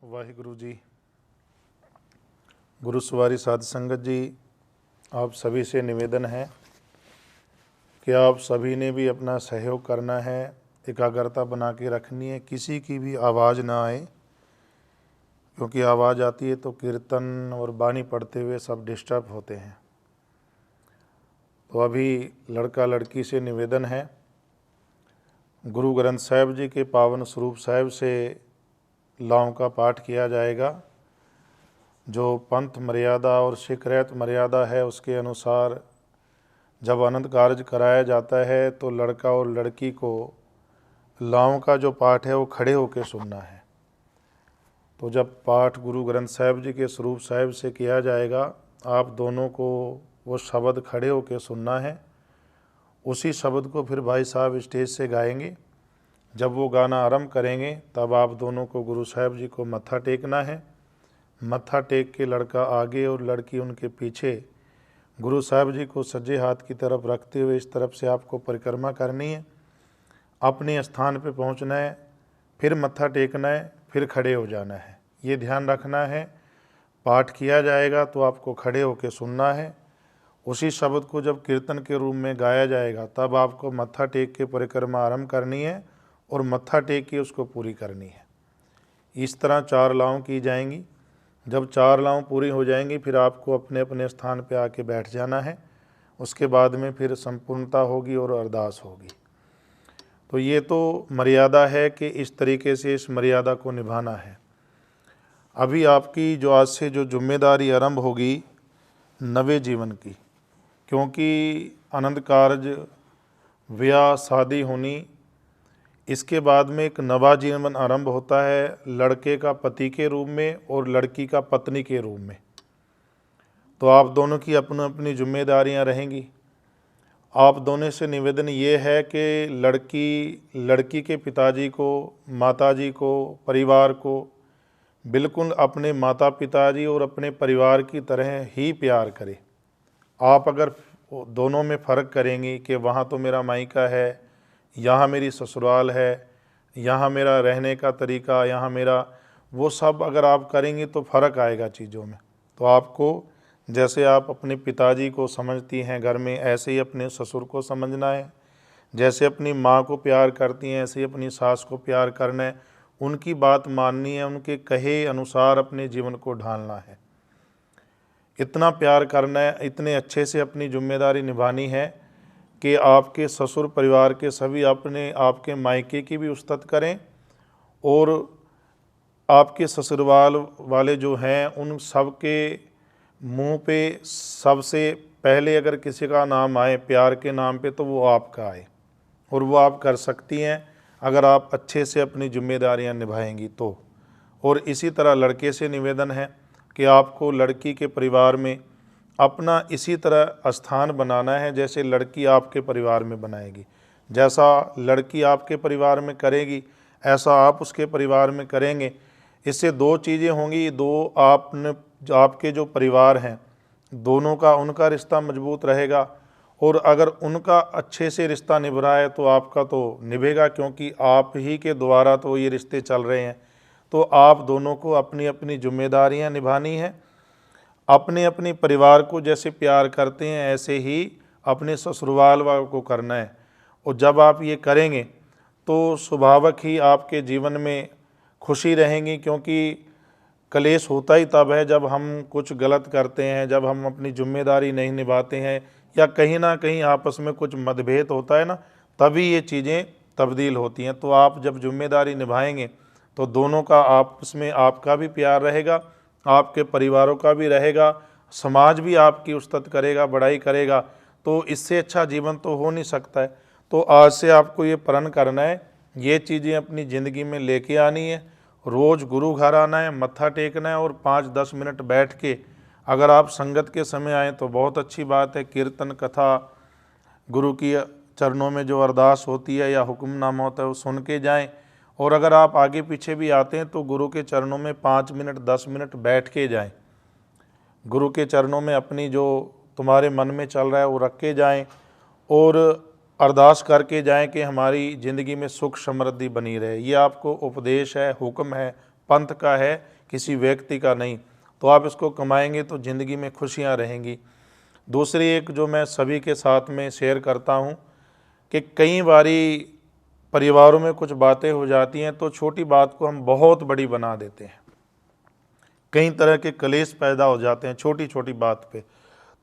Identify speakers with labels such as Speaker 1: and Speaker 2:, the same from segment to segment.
Speaker 1: वाहिगुरु जी। गुरु सवारी साध संगत जी, आप सभी से निवेदन है कि आप सभी ने भी अपना सहयोग करना है, एकाग्रता बना के रखनी है, किसी की भी आवाज़ ना आए, क्योंकि आवाज़ आती है तो कीर्तन और बानी पढ़ते हुए सब डिस्टर्ब होते हैं। तो अभी लड़का लड़की से निवेदन है, गुरु ग्रंथ साहिब जी के पावन स्वरूप साहिब से लाओं का पाठ किया जाएगा। जो पंथ मर्यादा और सिख रहत मर्यादा है उसके अनुसार जब अनंत कार्य कराया जाता है तो लड़का और लड़की को लाओं का जो पाठ है वो खड़े होकर सुनना है। तो जब पाठ गुरु ग्रंथ साहिब जी के स्वरूप साहिब से किया जाएगा, आप दोनों को वो शब्द खड़े होकर सुनना है। उसी शब्द को फिर भाई साहब स्टेज से गाएंगे। जब वो गाना आरंभ करेंगे तब आप दोनों को गुरु साहिब जी को मत्था टेकना है। मत्था टेक के लड़का आगे और लड़की उनके पीछे गुरु साहिब जी को सज्जे हाथ की तरफ रखते हुए इस तरफ से आपको परिक्रमा करनी है। अपने स्थान पे पहुंचना है, फिर मत्था टेकना है, फिर खड़े हो जाना है। ये ध्यान रखना है। पाठ किया जाएगा तो आपको खड़े होकर सुनना है। उसी शब्द को जब कीर्तन के रूप में गाया जाएगा तब आपको मत्था टेक के परिक्रमा आरंभ करनी है और मत्था टेक के उसको पूरी करनी है। इस तरह 4 लाओं की जाएंगी। जब 4 लाओं पूरी हो जाएंगी फिर आपको अपने अपने स्थान पे आके बैठ जाना है। उसके बाद में फिर संपूर्णता होगी और अरदास होगी। तो ये तो मर्यादा है कि इस तरीके से इस मर्यादा को निभाना है। अभी आपकी जो आज से जो जिम्मेदारी आरंभ होगी नवे जीवन की, क्योंकि अनंत कार्य ब्याह शादी होनी, इसके बाद में एक नवा जीवन आरंभ होता है, लड़के का पति के रूप में और लड़की का पत्नी के रूप में। तो आप दोनों की अपनी अपनी जिम्मेदारियां रहेंगी। आप दोनों से निवेदन ये है कि लड़की के पिताजी को, माताजी को, परिवार को बिल्कुल अपने माता पिताजी और अपने परिवार की तरह ही प्यार करें। आप अगर दोनों में फ़र्क करेंगी कि वहाँ तो मेरा मायका है, यहाँ मेरी ससुराल है, यहाँ मेरा रहने का तरीका, यहाँ मेरा, वो सब अगर आप करेंगे तो फ़र्क आएगा चीज़ों में। तो आपको जैसे आप अपने पिताजी को समझती हैं घर में, ऐसे ही अपने ससुर को समझना है। जैसे अपनी माँ को प्यार करती हैं ऐसे ही अपनी सास को प्यार करना है। उनकी बात माननी है, उनके कहे अनुसार अपने जीवन को ढालना है। इतना प्यार करना है, इतने अच्छे से अपनी जिम्मेदारी निभानी है कि आपके ससुर परिवार के सभी अपने आपके मायके की भी उस्तत करें और आपके ससुरवाल वाले जो हैं उन सब के मुंह पे सबसे पहले अगर किसी का नाम आए प्यार के नाम पे तो वो आपका आए। और वो आप कर सकती हैं अगर आप अच्छे से अपनी जिम्मेदारियां निभाएंगी तो। और इसी तरह लड़के से निवेदन है कि आपको लड़की के परिवार में अपना इसी तरह स्थान बनाना है जैसे लड़की आपके परिवार में बनाएगी। जैसा लड़की आपके परिवार में करेगी ऐसा आप उसके परिवार में करेंगे। इससे 2 चीज़ें होंगी। आपके जो परिवार हैं दोनों का, उनका रिश्ता मजबूत रहेगा और अगर उनका अच्छे से रिश्ता निभ रहा है तो आपका तो निभेगा, क्योंकि आप ही के द्वारा तो ये रिश्ते चल रहे हैं। तो आप दोनों को अपनी अपनी जिम्मेदारियां निभानी है। अपने अपने परिवार को जैसे प्यार करते हैं ऐसे ही अपने ससुराल वालों को करना है। और जब आप ये करेंगे तो स्वाभाविक ही आपके जीवन में खुशी रहेंगी, क्योंकि कलेश होता ही तब है जब हम कुछ गलत करते हैं, जब हम अपनी जिम्मेदारी नहीं निभाते हैं या कहीं ना कहीं आपस में कुछ मतभेद होता है ना, तभी ये चीज़ें तब्दील होती हैं। तो आप जब जिम्मेदारी निभाएंगे तो दोनों का आपस में आपका भी प्यार रहेगा, आपके परिवारों का भी रहेगा, समाज भी आपकी उस्तत करेगा, बड़ाई करेगा। तो इससे अच्छा जीवन तो हो नहीं सकता है। तो आज से आपको ये प्रण करना है, ये चीज़ें अपनी ज़िंदगी में लेके आनी है। रोज़ गुरु घर आना है, मत्था टेकना है और 5-10 मिनट बैठ के अगर आप संगत के समय आएँ तो बहुत अच्छी बात है। कीर्तन कथा, गुरु की चरणों में जो अरदास होती है या हुक्मनामा होता है वो सुन के जाएँ। और अगर आप आगे पीछे भी आते हैं तो गुरु के चरणों में 5 मिनट 10 मिनट बैठ के जाएं। गुरु के चरणों में अपनी जो तुम्हारे मन में चल रहा है वो रख के जाएं और अरदास करके जाएं कि हमारी ज़िंदगी में सुख समृद्धि बनी रहे। ये आपको उपदेश है, हुक्म है, पंथ का है, किसी व्यक्ति का नहीं। तो आप इसको कमाएंगे तो ज़िंदगी में खुशियाँ रहेंगी। दूसरी एक जो मैं सभी के साथ में शेयर करता हूँ कि कई बारी परिवारों में कुछ बातें हो जाती हैं तो छोटी बात को हम बहुत बड़ी बना देते हैं। कई तरह के कलेश पैदा हो जाते हैं छोटी छोटी बात पे।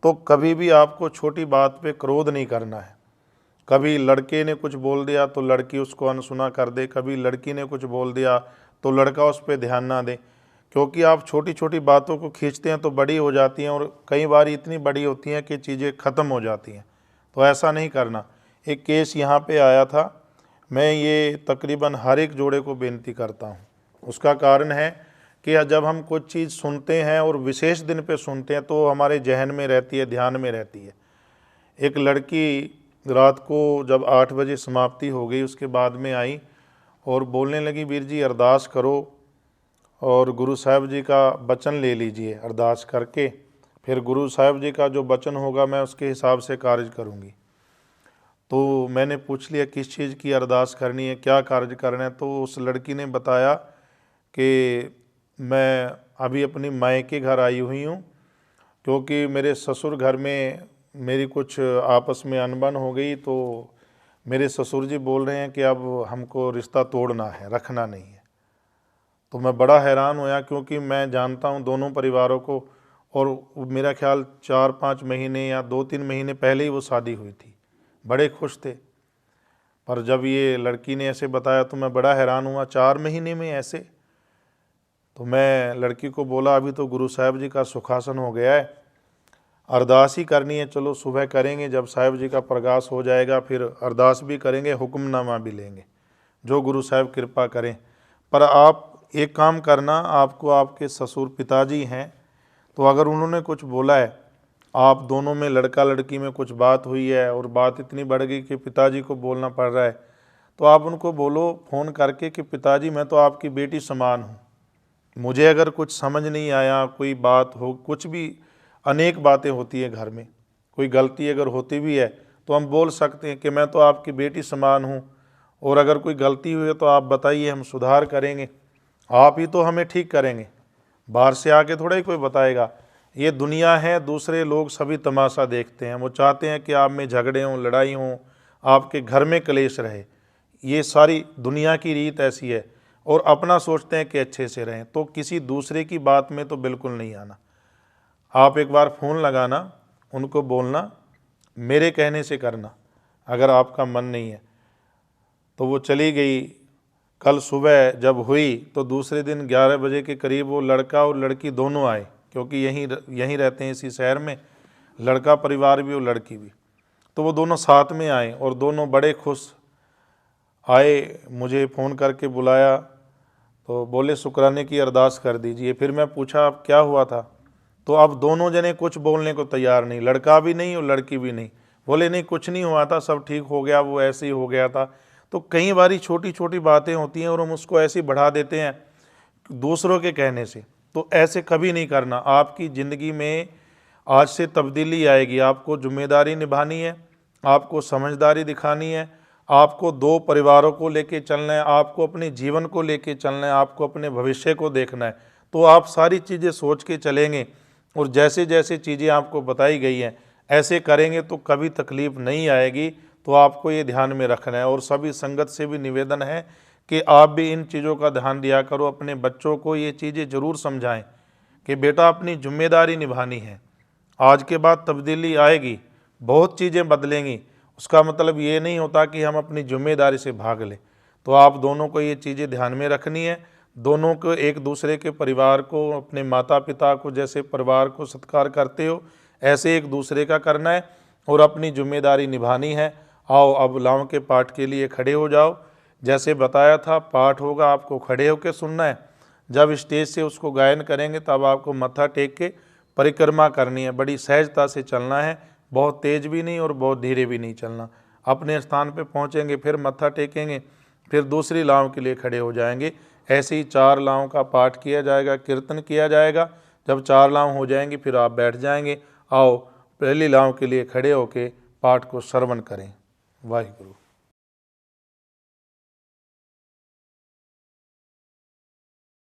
Speaker 1: तो कभी भी आपको छोटी बात पे क्रोध नहीं करना है। कभी लड़के ने कुछ बोल दिया तो लड़की उसको अनसुना कर दे, कभी लड़की ने कुछ बोल दिया तो लड़का उस पर ध्यान ना दे, क्योंकि आप छोटी छोटी बातों को खींचते हैं तो बड़ी हो जाती हैं और कई बार इतनी बड़ी होती हैं कि चीज़ें ख़त्म हो जाती हैं। तो ऐसा नहीं करना। एक केस यहाँ पे आया था, मैं ये तकरीबन हर एक जोड़े को बेनती करता हूँ। उसका कारण है कि जब हम कुछ चीज़ सुनते हैं और विशेष दिन पे सुनते हैं तो हमारे जहन में रहती है, ध्यान में रहती है। एक लड़की रात को जब 8 बजे समाप्ति हो गई उसके बाद में आई और बोलने लगी, वीर जी अरदास करो और गुरु साहब जी का वचन ले लीजिए, अरदास करके फिर गुरु साहब जी का जो वचन होगा मैं उसके हिसाब से कार्य करूँगी। तो मैंने पूछ लिया किस चीज़ की अरदास करनी है, क्या कार्य करना है। तो उस लड़की ने बताया कि मैं अभी अपनी मायके घर आई हुई हूँ, क्योंकि मेरे ससुर घर में मेरी कुछ आपस में अनबन हो गई, तो मेरे ससुर जी बोल रहे हैं कि अब हमको रिश्ता तोड़ना है, रखना नहीं है। तो मैं बड़ा हैरान हुआ, क्योंकि मैं जानता हूँ दोनों परिवारों को, और मेरा ख्याल 4-5 महीने या 2-3 महीने पहले ही वो शादी हुई थी, बड़े खुश थे। पर जब ये लड़की ने ऐसे बताया तो मैं बड़ा हैरान हुआ, 4 महीने में ऐसे। तो मैं लड़की को बोला अभी तो गुरु साहब जी का सुखासन हो गया है, अरदास ही करनी है, चलो सुबह करेंगे, जब साहब जी का प्रकाश हो जाएगा फिर अरदास भी करेंगे, हुक्मनामा भी लेंगे, जो गुरु साहब कृपा करें। पर आप एक काम करना, आपको आपके ससुर पिताजी हैं, तो अगर उन्होंने कुछ बोला है, आप दोनों में लड़का लड़की में कुछ बात हुई है और बात इतनी बढ़ गई कि पिताजी को बोलना पड़ रहा है, तो आप उनको बोलो फ़ोन करके कि पिताजी मैं तो आपकी बेटी समान हूँ, मुझे अगर कुछ समझ नहीं आया, कोई बात हो, कुछ भी अनेक बातें होती है घर में, कोई गलती अगर होती भी है तो हम बोल सकते हैं कि मैं तो आपकी बेटी समान हूँ, और अगर कोई गलती हुई है तो आप बताइए, हम सुधार करेंगे, आप ही तो हमें ठीक करेंगे, बाहर से आके थोड़ा ही कोई बताएगा। ये दुनिया है, दूसरे लोग सभी तमाशा देखते हैं, वो चाहते हैं कि आप में झगड़े हों, लड़ाई हों, आपके घर में कलेश रहे। ये सारी दुनिया की रीत ऐसी है, और अपना सोचते हैं कि अच्छे से रहें। तो किसी दूसरे की बात में तो बिल्कुल नहीं आना। आप एक बार फ़ोन लगाना, उनको बोलना, मेरे कहने से करना, अगर आपका मन नहीं है। तो वो चली गई। कल सुबह जब हुई तो दूसरे दिन 11 बजे के करीब वो लड़का और लड़की दोनों आए, क्योंकि यहीं रहते हैं इसी शहर में, लड़का परिवार भी और लड़की भी। तो वो दोनों साथ में आए और दोनों बड़े खुश आए, मुझे फ़ोन करके बुलाया, तो बोले शुक्राने की अरदास कर दीजिए। फिर मैं पूछा अब क्या हुआ था, तो अब दोनों जने कुछ बोलने को तैयार नहीं, लड़का भी नहीं और लड़की भी नहीं। बोले नहीं कुछ नहीं हुआ था, सब ठीक हो गया, वो ऐसे ही हो गया था। तो कई बारी छोटी छोटी बातें होती हैं और हम उसको ऐसे ही बढ़ा देते हैं दूसरों के कहने से। तो ऐसे कभी नहीं करना। आपकी ज़िंदगी में आज से तब्दीली आएगी, आपको जिम्मेदारी निभानी है, आपको समझदारी दिखानी है, आपको दो परिवारों को लेके चलना है, आपको अपने जीवन को लेके चलना है, आपको अपने भविष्य को देखना है। तो आप सारी चीज़ें सोच के चलेंगे और जैसे जैसे चीज़ें आपको बताई गई हैं ऐसे करेंगे तो कभी तकलीफ़ नहीं आएगी। तो आपको ये ध्यान में रखना है। और सभी संगत से भी निवेदन है कि आप भी इन चीज़ों का ध्यान दिया करो, अपने बच्चों को ये चीज़ें ज़रूर समझाएं कि बेटा अपनी जिम्मेदारी निभानी है। आज के बाद तब्दीली आएगी, बहुत चीज़ें बदलेंगी, उसका मतलब ये नहीं होता कि हम अपनी जिम्मेदारी से भाग लें। तो आप दोनों को ये चीज़ें ध्यान में रखनी है। दोनों को, एक दूसरे के परिवार को, अपने माता पिता को जैसे परिवार को सत्कार करते हो ऐसे एक दूसरे का करना है और अपनी जिम्मेदारी निभानी है। आओ अब लाओं के पाठ के लिए खड़े हो जाओ। जैसे बताया था पाठ होगा, आपको खड़े होकर सुनना है। जब स्टेज से उसको गायन करेंगे तब आपको मत्था टेक के परिक्रमा करनी है। बड़ी सहजता से चलना है, बहुत तेज़ भी नहीं और बहुत धीरे भी नहीं चलना। अपने स्थान पे पहुँचेंगे, फिर मत्था टेकेंगे, फिर दूसरी लाव के लिए खड़े हो जाएंगे। ऐसे ही 4 लाव का पाठ किया जाएगा, कीर्तन किया जाएगा। जब 4 लाव हो जाएंगी फिर आप बैठ जाएंगे। आओ पहली लाव के लिए खड़े होके पाठ को श्रवण करें। वाहिगुरु।